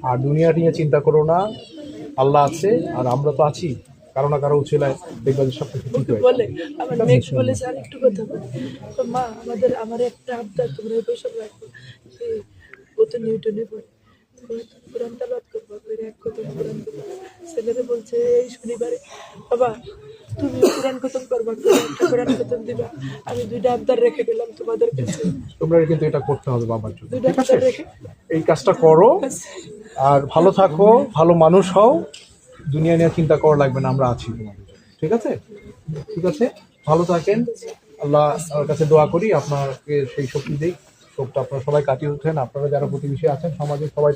আর দুনিয়া নিয়ে চিন্তা করো না, আল্লাহ আছে আর আমরা তো আছি, কারো না কারো উচিলায় দেখবা যে সব কিছু ঠিক হয়ে বলে আমার মেঘ বলেছে আর একটু কথা বলে, তো মা আমার একটা আবদার, তোমরা এই বৈশাখ রাখবো, ও তো নিউটনে পড়ে, কোরআন তালাওয়াত করবো, এক খতম কোরআন করবো। ছেলেরা বলছে এই শনিবারে বাবা তুমি কোরআন খতম করবা, একটা কোরআন খতম দিবা, আমি 2টা আবদার রেখে গেলাম তোমাদের কাছে, তোমরা কিন্তু এটা করতে হবে বাবার জন্য, 2টা ঠিক আছে? আবদার রেখে এই কাজটা করো আর ভালো থাকো, ভালো মানুষ হও, দুনিয়া নিয়ে চিন্তা করা লাগবে না, আমরা আছি তোমাদের জন্য, ঠিক আছে? ঠিক আছে, ভালো থাকেন। আল্লাহর কাছে দোয়া করি আপনাকে সেই শক্তি দিই, শোকটা আপনারা সবাই কাটিয়ে উঠেন। আপনারা যারা প্রতিবেশী আছেন সমাজের সবাই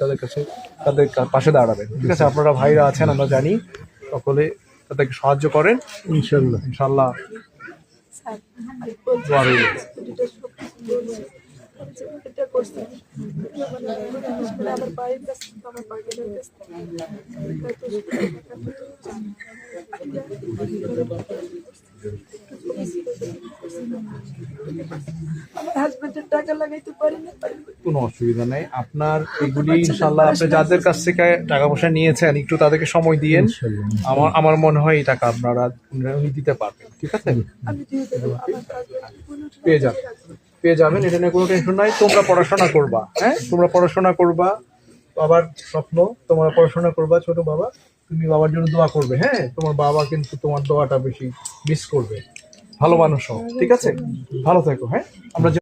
তাদের পাশে দাঁড়াবেন, ঠিক আছে? আপনারা ভাইরা আছেন আমরা জানি, সকলে তাদেরকে সাহায্য করেন ইনশাল্লাহ। ইনশাল্লাহ স্যার আমি বলছি দোয়া রইল। এটা সব বলছি, এটা করছি মানে আমার পায়ের কাছে, আমার পায়ের কাছে আমার হাজবেন্ডের টাকা লাগাইতে পারি না। কোনো অসুবিধা নেই, আপনার এগুলি ইনশাল্লাহ আপনি যাদের কাছ থেকে টাকা পয়সা নিয়েছেন একটু তাদেরকে সময় দিয়েন, আমার মনে হয় এই টাকা আপনারা উনি দিতে পারবেন, ঠিক আছে? আমি দিয়ে দেবো, আমার হাজবেন্ড পেয়ে যাবেন, এটা নিয়ে কোনো টেনশন নাই। তোমরা পড়াশোনা করবা, হ্যাঁ তোমরা পড়াশোনা করবা, বাবার স্বপ্ন তোমরা পড়াশোনা করবা। ছোট বাবা, তুমি বাবার জন্য দোয়া করবে, হ্যাঁ তোমার বাবা কিন্তু তোমার দোয়াটা বেশি মিস করবে। ভালো মানুষ হও, ঠিক আছে? ভালো থেকো, হ্যাঁ? আমরা